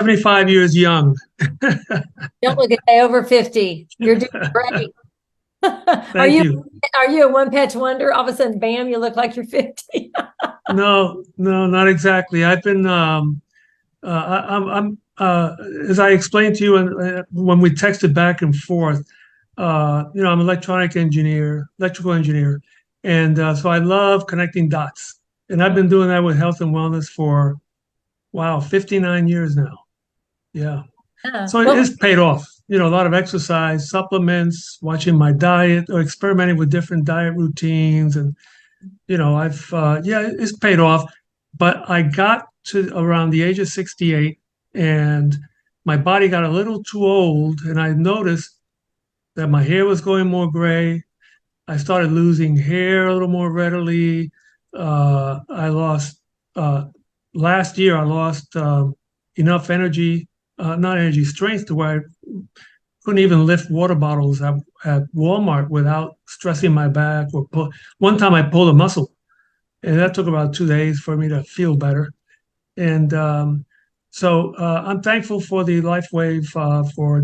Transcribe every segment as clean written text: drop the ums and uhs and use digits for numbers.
75 years young. Don't look at day over 50. You're doing great. Are Thank you you. are you a one patch wonder? All of a sudden, bam, you look like you're 50. No, no, not exactly. I've been, as I explained to you when we texted back and forth, I'm an electronic engineer, electrical engineer. And so I love connecting dots. And I've been doing that with health and wellness for, wow, 59 years now. Yeah. Yeah. So Well, it's paid off. A lot of exercise, supplements, watching my diet, or experimenting with different diet routines. And, it's paid off. But I got to around the age of 68 and my body got a little too old. And I noticed that my hair was going more gray. I started losing hair a little more readily. I lost, last year, I lost enough energy, not energy, strength to where I couldn't even lift water bottles at Walmart without stressing my back or one time I pulled a muscle and that took about 2 days for me to feel better. And I'm thankful for the LifeWave, for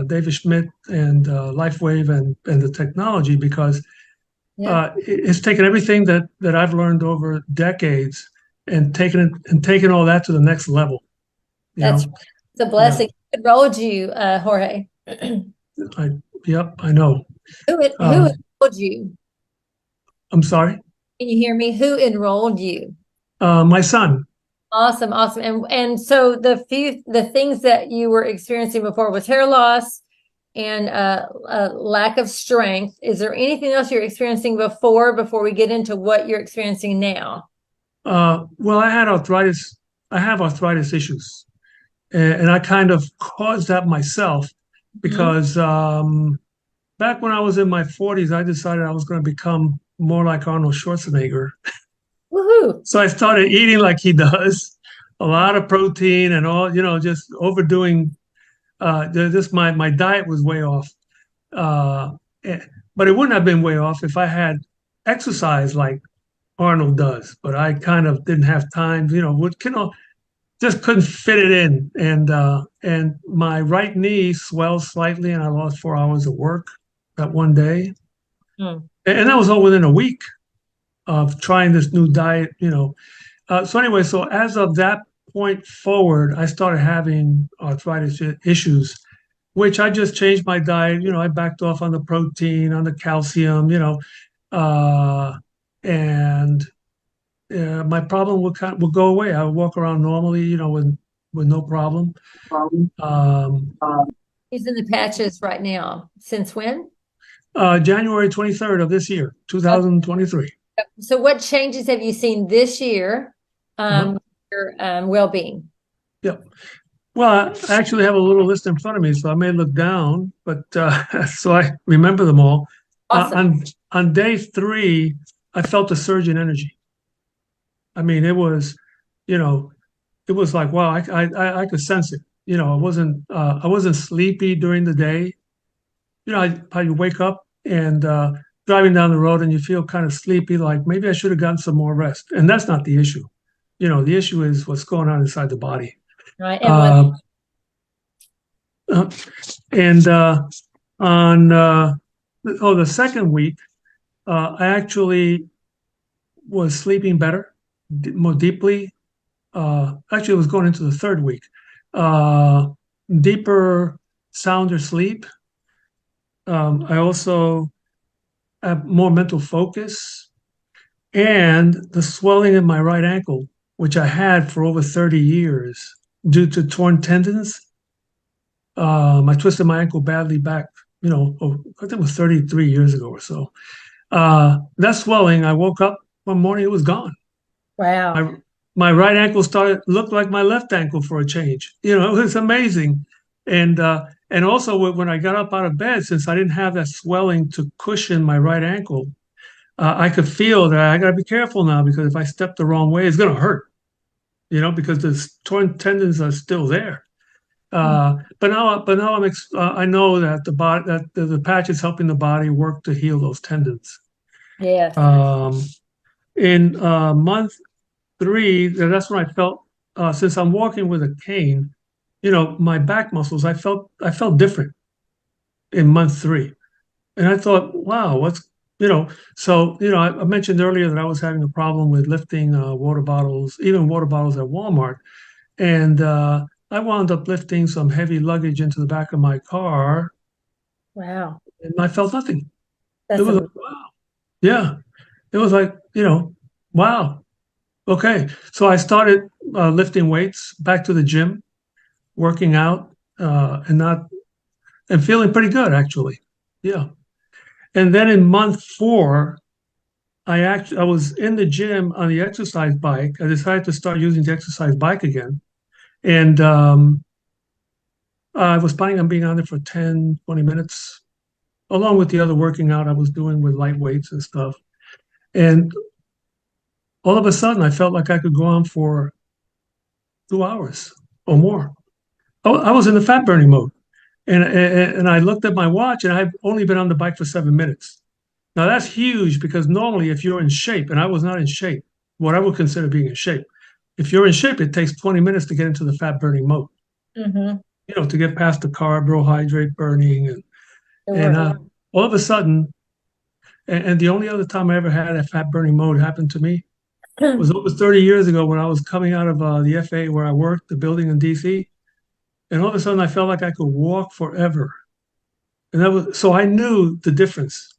David Schmidt and LifeWave and the technology because yeah, it's taken everything that I've learned over decades and taken all that to the next level. You that's know, it's a yeah, blessing. Who enrolled you, Jorge? I yep, I know. Who Um, enrolled you? I'm sorry. Can you hear me? Who enrolled you? My son. Awesome, awesome. And so the things that you were experiencing before was hair loss and lack of strength. Is there anything else you're experiencing before we get into what you're experiencing now? Well, I had arthritis. I have arthritis issues, and I kind of caused that myself Mhm. because back when I was in my 40s, I decided I was going to become more like Arnold Schwarzenegger. Woohoo. So I started eating like he does, a lot of protein and all, just overdoing. Just my diet was way off, uh, eh, but it wouldn't have been way off if I had exercise like Arnold does. But I kind of didn't have time, just couldn't fit it in, and my right knee swelled slightly, and I lost 4 hours of work that one day, Hmm. and that was all within a week of trying this new diet. So anyway, so as of that point forward, I started having arthritis issues, which I just changed my diet. I backed off on the protein, on the calcium, uh, and my problem would go away. I would walk around normally, with no problem. Um, He's in the patches right now. Since when? January 23rd of this year, 2023. So what changes have you seen this year, Uh-huh. your well-being? Yep. Well, I actually have a little list in front of me, so I may look down, but so I remember them all. Uh, Awesome. on on day 3, I felt a surge in energy. I mean, you know, it was like, wow, I could sense it. I wasn't sleepy during the day. How you wake up and driving down the road and you feel kind of sleepy, like maybe I should have gotten some more rest. And that's not the issue. The issue is what's going on inside the body. Right. And what Uh, uh, and on the second week, I actually was sleeping better, more deeply. Actually, it was going into the third week. Uh, Deeper, sounder sleep. I also have more mental focus and the swelling in my right ankle, which I had for over 30 years due to torn tendons. I twisted my ankle badly back, I think it was 33 years ago or so. That swelling, I woke up one morning, it was gone. wow. My my right ankle started looked like my left ankle for a change. It was amazing. And also when I got up out of bed, since I didn't have that swelling to cushion my right ankle, I could feel that I got to be careful now because if I step the wrong way, it's going to hurt. Because the torn tendons are still there. Hmm. But now I know that the patch is helping the body work to heal those tendons. Yes. Um, in month 3, that's when I felt, since I'm walking with a cane, my back muscles, I felt different in month 3. And I thought, wow, I mentioned earlier that I was having a problem with lifting water bottles, even water bottles at Walmart. And I wound up lifting some heavy luggage into the back of my car, Wow. and I felt nothing. It That's was like, a, wow. Yeah. It was like, wow. Okay. So I started lifting weights, back to the gym, working out, and feeling pretty good, actually. Yeah. And then in month 4, I was in the gym on the exercise bike. I decided to start using the exercise bike again. And I was planning on being on there for 10, 20 minutes, along with the other working out I was doing with light weights and stuff. And all of a sudden, I felt like I could go on for 2 hours or more. I was in the fat burning mode. And I looked at my watch, and I've only been on the bike for 7 minutes. Now that's huge, because normally if you're in shape, and I was not in shape, what I would consider being in shape, if you're in shape, it takes 20 minutes to get into the fat burning mode, mhm. to get past the carbohydrate burning. And Sure. all of a sudden, and the only other time I ever had a fat burning mode happen to me was over 30 years ago, when I was coming out of the FA where I worked, the building in DC. And all of a sudden I felt like I could walk forever. And so I knew the difference,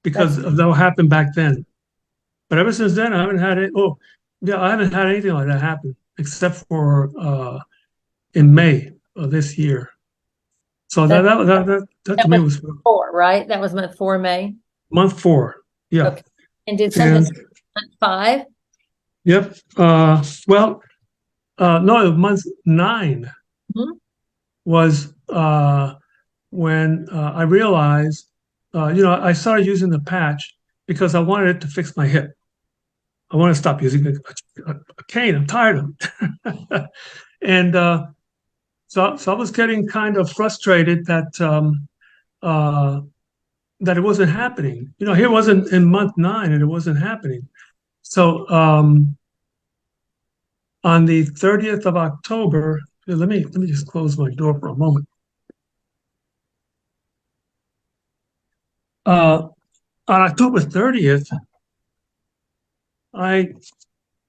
because That's of that happened back then. But ever since then, I haven't had it. Oh, yeah, I haven't had anything like that happen, except for in May of this year. So that that that that that that to me was was 4, right? That was month 4, May. month 4. Yeah, Okay. And did something and month 5? yep. Well, no, month 9 Mhm. was when I realized, I started using the patch because I wanted it to fix my hip. I want to stop using a cane. I'm tired of it. And so I was getting kind of frustrated uh, that it wasn't happening. Here it wasn't in month 9, and it wasn't happening. So on the 30th of October, let me just close my door for a moment. On October 30th, I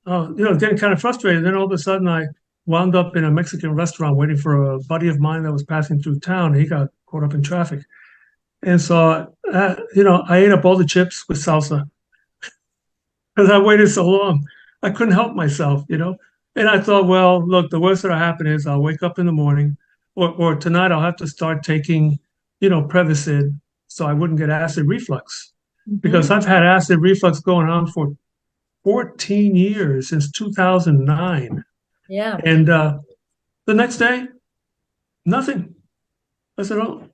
getting kind of frustrated. Then all of a sudden, I wound up in a Mexican restaurant waiting for a buddy of mine that was passing through town. He got caught up in traffic. And so, I ate up all the chips with salsa, because I waited so long. I couldn't help myself. And I thought, well, look, the worst that'll happen is I'll wake up in the morning, or tonight I'll have to start taking, Prevacid, so I wouldn't get acid reflux. Because Mhm. I've had acid reflux going on for 14 years, since 2009. Yeah. And the next day, nothing. I said, oh,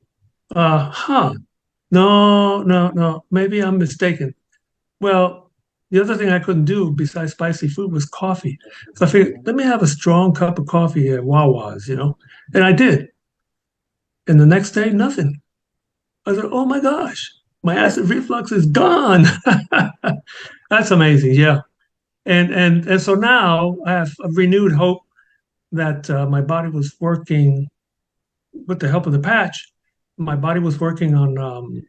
huh. No, no, no. Maybe I'm mistaken. Well, the other thing I couldn't do besides spicy food was coffee. So I figured, let me have a strong cup of coffee at Wawa's. And I did. And the next day, nothing. I said, oh my gosh, my That's acid reflux is gone. That's amazing. Yeah. And so now I have a renewed hope that my body was working with the help of the patch. My body was working on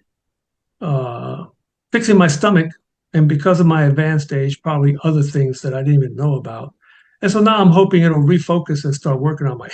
fixing my stomach, and because of my advanced age, probably other things that I didn't even know about. And so now I'm hoping it'll refocus and start working on my